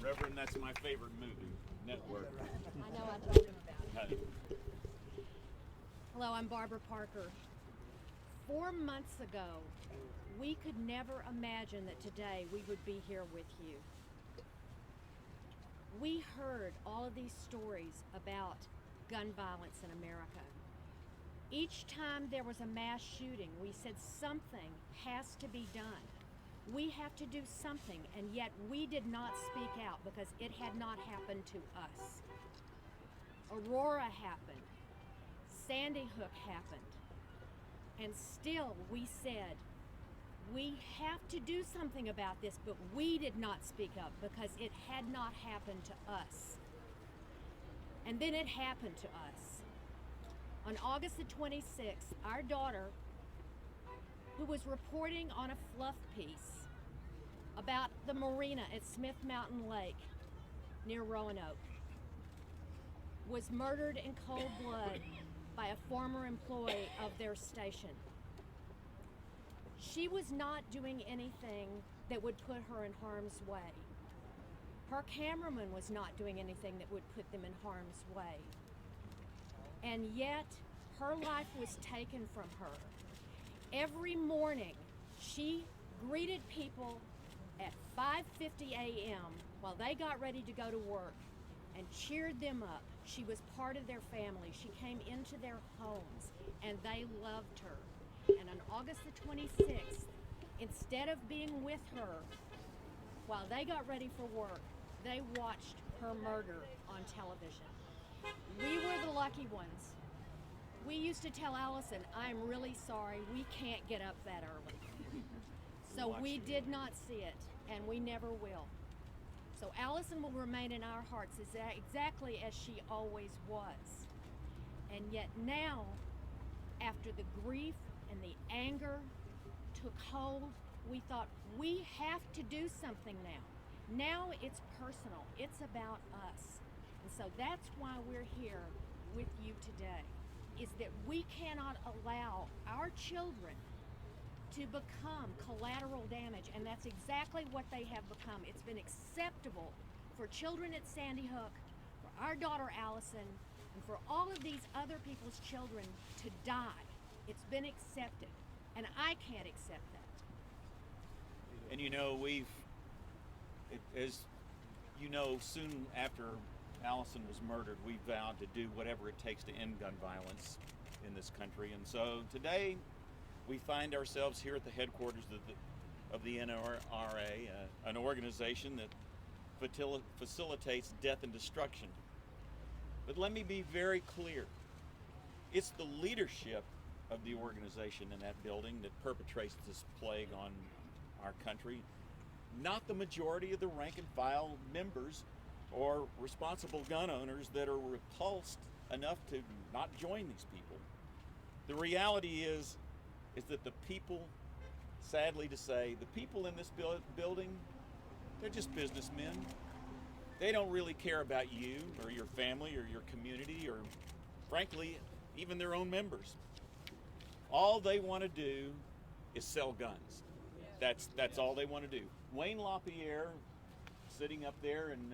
Reverend, that's my favorite movie, Network. I know, I told him about it. Hello, I'm Barbara Parker. 4 months ago, we could never imagine that today we would be here with you. We heard all of these stories about gun violence in America. Each time there was a mass shooting, we said something has to be done. We have to do something, and yet we did not speak out because it had not happened to us. Aurora happened. Sandy Hook happened. And still we said, we have to do something about this, but we did not speak up because it had not happened to us. And then it happened to us. On August the 26th, our daughter, who was reporting on a fluff piece about the marina at Smith Mountain Lake near Roanoke, was murdered in cold blood by a former employee of their station. She was not doing anything that would put her in harm's way. Her cameraman was not doing anything that would put them in harm's way. And yet, her life was taken from her. Every morning, she greeted people at 5:50 a.m. while they got ready to go to work and cheered them up. She was part of their family. She came into their homes, and they loved her. And on August the 26th, instead of being with her while they got ready for work, they watched her murder on television. We were the lucky ones. We used to tell Allison, I'm really sorry, we can't get up that early. So we did not see it, and we never will. So Allison will remain in our hearts exactly as she always was. And yet now, after the grief and the anger took hold, we thought, we have to do something now. Now it's personal, it's about us. And so that's why we're here with you today, is that we cannot allow our children to become collateral damage, and that's exactly what they have become. It's been acceptable for children at Sandy Hook, for our daughter Allison, and for all of these other people's children to die. It's been accepted, and I can't accept that. And you know, as you know, soon after Allison was murdered, we vowed to do whatever it takes to end gun violence in this country. And so today, we find ourselves here at the headquarters of the NRA, an organization that facilitates death and destruction. But let me be very clear. It's the leadership of the organization in that building that perpetrates this plague on our country, not the majority of the rank and file members or responsible gun owners that are repulsed enough to not join these people. The reality is that the people, sadly to say, the people in this building, they're just businessmen. They don't really care about you or your family or your community or, frankly, even their own members. All they want to do is sell guns. That's all they want to do. Wayne LaPierre, sitting up there in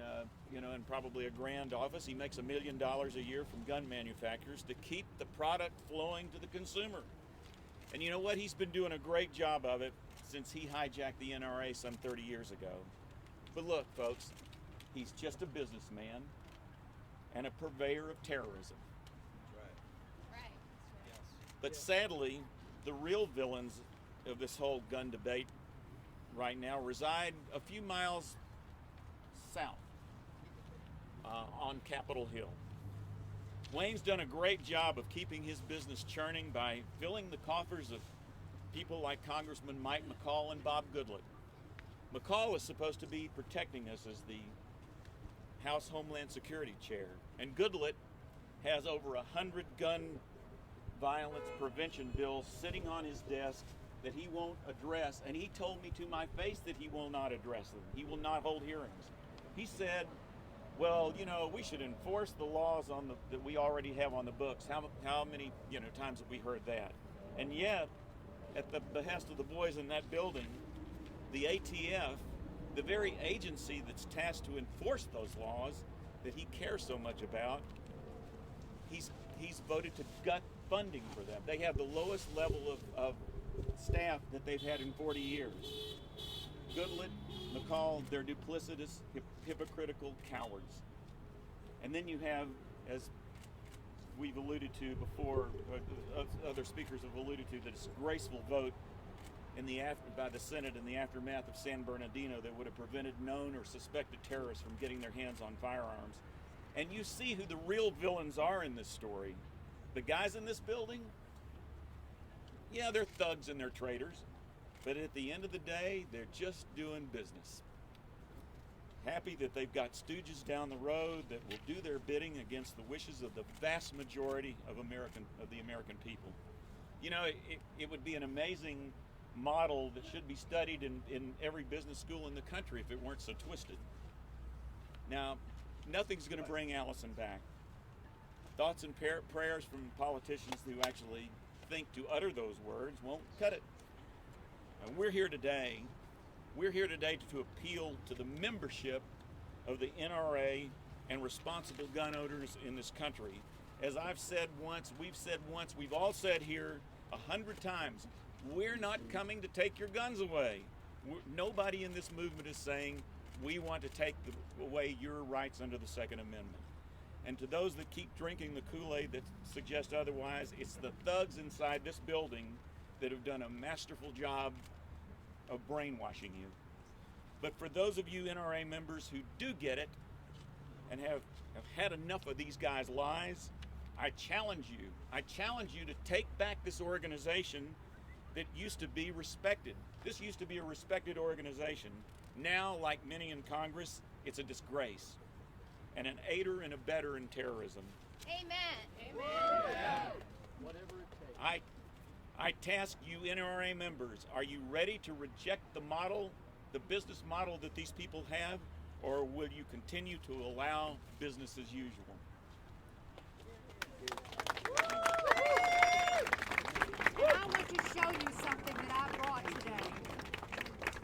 probably a grand office, he makes $1 million a year from gun manufacturers to keep the product flowing to the consumer. And you know what? He's been doing a great job of it since he hijacked the NRA some 30 years ago. But look, folks, he's just a businessman and a purveyor of terrorism. Right. Right. But sadly, the real villains of this whole gun debate right now reside a few miles south on Capitol Hill. Wayne's done a great job of keeping his business churning by filling the coffers of people like Congressman Mike McCall and Bob Goodlatte. McCall was supposed to be protecting us as the House Homeland Security Chair, and Goodlatte has over 100 gun violence prevention bills sitting on his desk that he won't address, and he told me to my face that he will not address them. He will not hold hearings. He said, well, you know, we should enforce the laws that we already have on the books. How many times have we heard that? And yet, at the behest of the boys in that building, the ATF the very agency that's tasked to enforce those laws that he cares so much about, he's voted to gut funding for them. They have the lowest level of staff that they've had in 40 years. Goodlet, McCall, they're duplicitous, hypocritical cowards. And then you have, as we've alluded to before, other speakers have alluded to, the disgraceful vote by the Senate in the aftermath of San Bernardino that would have prevented known or suspected terrorists from getting their hands on firearms. And you see who the real villains are in this story. The guys in this building, yeah, they're thugs and they're traitors, but at the end of the day, they're just doing business. Happy that they've got stooges down the road that will do their bidding against the wishes of the vast majority of the American people. You know, it would be an amazing model that should be studied in every business school in the country if it weren't so twisted. Now, nothing's going to bring Alison back. Thoughts and prayers from politicians who actually think to utter those words won't cut it. And we're here today to appeal to the membership of the NRA and responsible gun owners in this country. As I've said once, we've all said here 100 times, we're not coming to take your guns away. Nobody in this movement is saying we want to take away your rights under the Second Amendment. And to those that keep drinking the Kool-Aid that suggest otherwise, it's the thugs inside this building that have done a masterful job of brainwashing you. But for those of you NRA members who do get it and have had enough of these guys' lies, I challenge you to take back this organization that used to be respected. This used to be a respected organization. Now, like many in Congress, it's a disgrace and an aider and abetter in terrorism. Amen. Amen. Whatever it takes. I task you NRA members, are you ready to reject the model, the business model that these people have, or will you continue to allow business as usual?